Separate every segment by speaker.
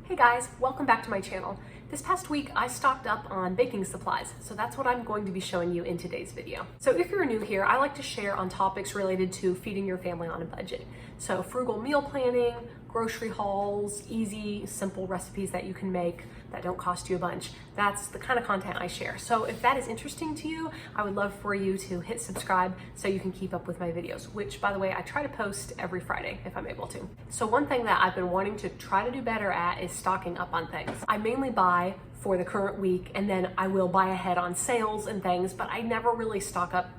Speaker 1: Hey guys, welcome back to my channel. This past week I stocked up on baking supplies, so that's what I'm going to be showing you in today's video. So if you're new here, I like to share on topics related to feeding your family on a budget. So frugal meal planning, grocery hauls, easy, simple recipes that you can make that don't cost you a bunch. That's the kind of content I share. So if that is interesting to you, I would love for you to hit subscribe so you can keep up with my videos, which by the way, I try to post every Friday if I'm able to. So one thing that I've been wanting to try to do better at is stocking up on things. I mainly buy for the current week and then I will buy ahead on sales and things, but I never really stock up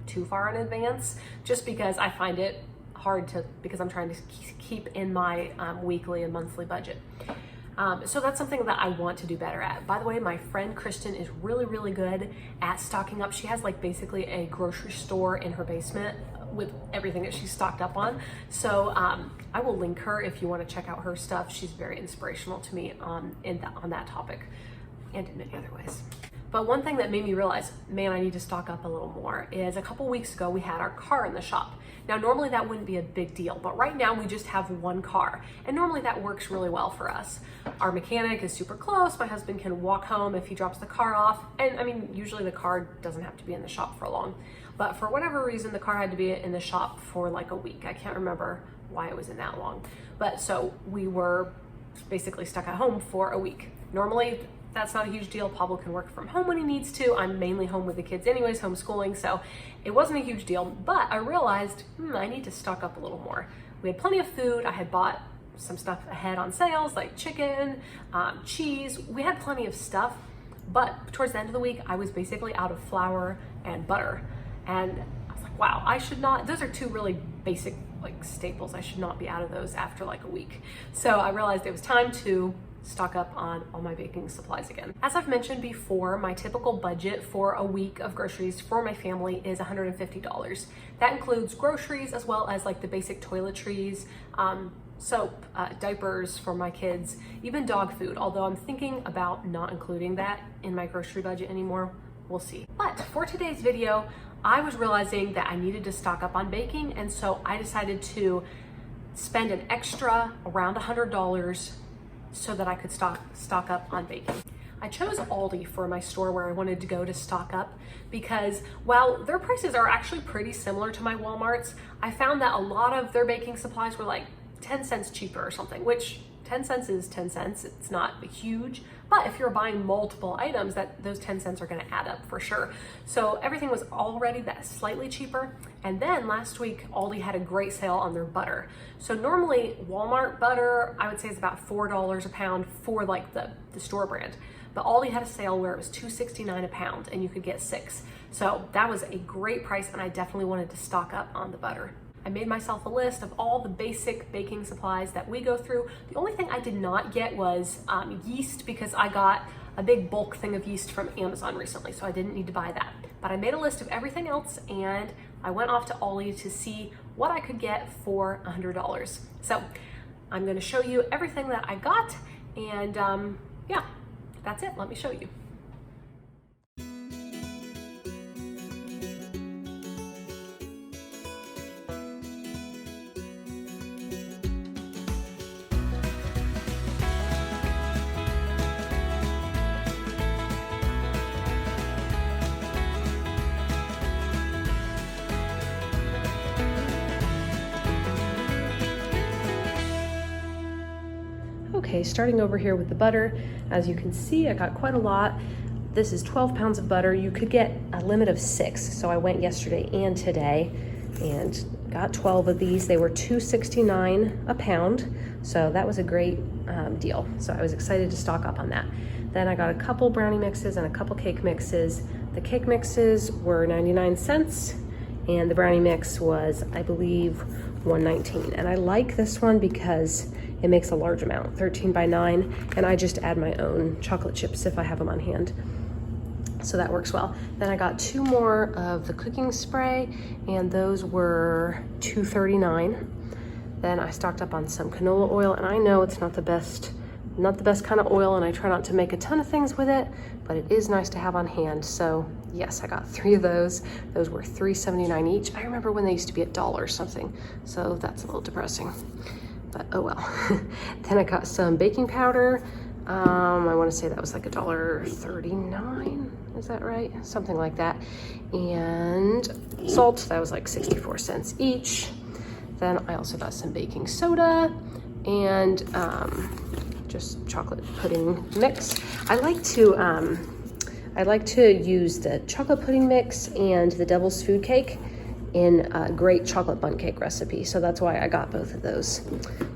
Speaker 1: too far in advance just because I find it hard to, because I'm trying to keep in my weekly and monthly budget. So that's something that I want to do better at. By the way, my friend Kristen is really good at stocking up. She has like basically a grocery store in her basement with everything that she's stocked up on. So I will link her if you want to check out her stuff. She's very inspirational to me on that topic and in many other ways. But one thing that made me realize, man, I need to stock up a little more is a couple weeks ago we had our car in the shop. Now normally that wouldn't be a big deal, but right now we just have one car and normally that works really well for us. Our mechanic is super close. My husband can walk home if he drops the car off. And I mean, usually the car doesn't have to be in the shop for long, but for whatever reason, the car had to be in the shop for like a week. I can't remember why it was in that long, but so we were basically stuck at home for a week. Normally, that's not a huge deal. Pablo can work from home when he needs to. I'm mainly home with the kids anyways, homeschooling, so it wasn't a huge deal, but I realized, I need to stock up a little more. We had plenty of food. I had bought some stuff ahead on sales, like chicken, cheese. We had plenty of stuff, but towards the end of the week, I was basically out of flour and butter. And I was like, wow, I should not, those are two really basic like staples. I should not be out of those after like a week. So I realized it was time to stock up on all my baking supplies again. As I've mentioned before, my typical budget for a week of groceries for my family is $150. That includes groceries as well as like the basic toiletries, soap, diapers for my kids, even dog food, although I'm thinking about not including that in my grocery budget anymore. We'll see. But for today's video, I was realizing that I needed to stock up on baking, and so I decided to spend an extra around $100 so that I could stock up on baking. I chose ALDI for my store where I wanted to go to stock up because while their prices are actually pretty similar to my Walmart's, I found that a lot of their baking supplies were like 10 cents cheaper or something, which 10 cents is 10 cents. It's not huge, but if you're buying multiple items, those 10 cents are gonna add up for sure. So everything was already that slightly cheaper. And then last week, Aldi had a great sale on their butter. So normally Walmart butter, I would say is about $4 a pound for like the store brand. But Aldi had a sale where it was $2.69 a pound and you could get 6. So that was a great price and I definitely wanted to stock up on the butter. I made myself a list of all the basic baking supplies that we go through. The only thing I did not get was yeast because I got a big bulk thing of yeast from Amazon recently, so I didn't need to buy that. But I made a list of everything else and I went off to Aldi to see what I could get for $100. So I'm gonna show you everything that I got and yeah, that's it, let me show you. Okay, starting over here with the butter, as you can see, I got quite a lot. This is 12 pounds of butter. You could get a limit of 6. So I went yesterday and today and got 12 of these. They were $2.69 a pound. So that was a great deal. So I was excited to stock up on that. Then I got a couple brownie mixes and a couple cake mixes. The cake mixes were 99 cents and the brownie mix was, I believe, $1.19. And I like this one because it makes a large amount, 13 by 9, and I just add my own chocolate chips if I have them on hand. So that works well. Then I got 2 more of the cooking spray, and those were $2.39. Then I stocked up on some canola oil, and I know it's not the best kind of oil, and I try not to make a ton of things with it, but it is nice to have on hand. So yes, I got 3 of those. Those were $3.79 each. I remember when they used to be $1 something, so that's a little depressing. but oh well. Then I got some baking powder. I want to say that was like $1.39. Is that right? Something like that. And salt, that was like 64 cents each. Then I also got some baking soda and just chocolate pudding mix. I like to use the chocolate pudding mix and the devil's food cake in a great chocolate bundt cake recipe. So that's why I got both of those,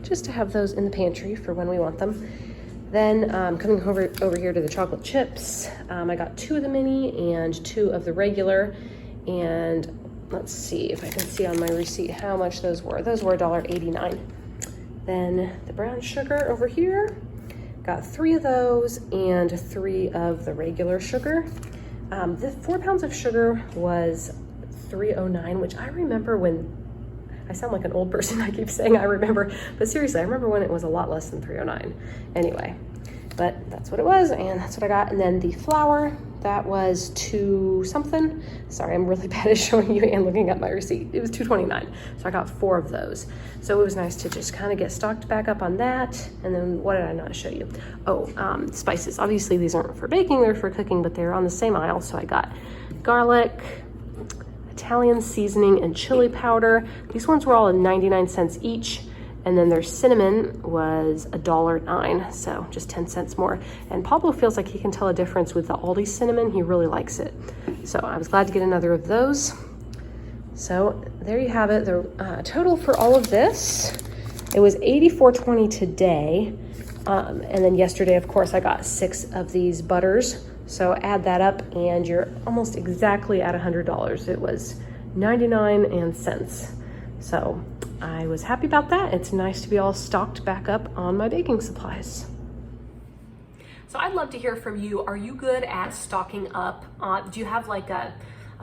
Speaker 1: just to have those in the pantry for when we want them. Then coming over here to the chocolate chips, I got 2 of the mini and 2 of the regular. And let's see if I can see on my receipt how much those were. Those were $1.89. Then the brown sugar over here, got 3 of those and 3 of the regular sugar. The 4 pounds of sugar was $3.09, which I remember when, I sound like an old person, I keep saying I remember, but seriously, I remember when it was a lot less than $3.09. Anyway, but that's what it was, and that's what I got. And then the flour, that was $2 something. Sorry, I'm really bad at showing you and looking at my receipt. It was $2.29, so I got 4 of those. So it was nice to just kind of get stocked back up on that. And then what did I not show you? Oh, spices. Obviously these aren't for baking, they're for cooking, but they're on the same aisle. So I got garlic, Italian seasoning, and chili powder. These ones were all at 99 cents each. And then their cinnamon was $1.09, so just 10 cents more. And Pablo feels like he can tell a difference with the ALDI cinnamon. He really likes it. So I was glad to get another of those. So there you have it. The total for all of this, it was $84.20 today. And then yesterday, of course, I got 6 of these butters. So add that up and you're almost exactly at $100. It was 99 cents. So I was happy about that. It's nice to be all stocked back up on my baking supplies. So I'd love to hear from you. Are you good at stocking up? Do you have like a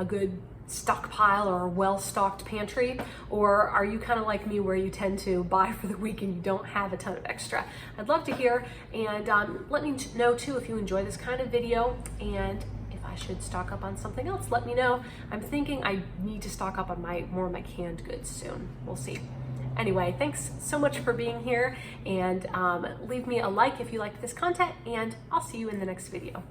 Speaker 1: good stockpile or a well-stocked pantry? Or are you kind of like me where you tend to buy for the week and you don't have a ton of extra? I'd love to hear, and let me know too if you enjoy this kind of video, and if I should stock up on something else, let me know. I'm thinking I need to stock up on more of my canned goods soon. We'll see. Anyway, thanks so much for being here, and leave me a like if you liked this content, and I'll see you in the next video.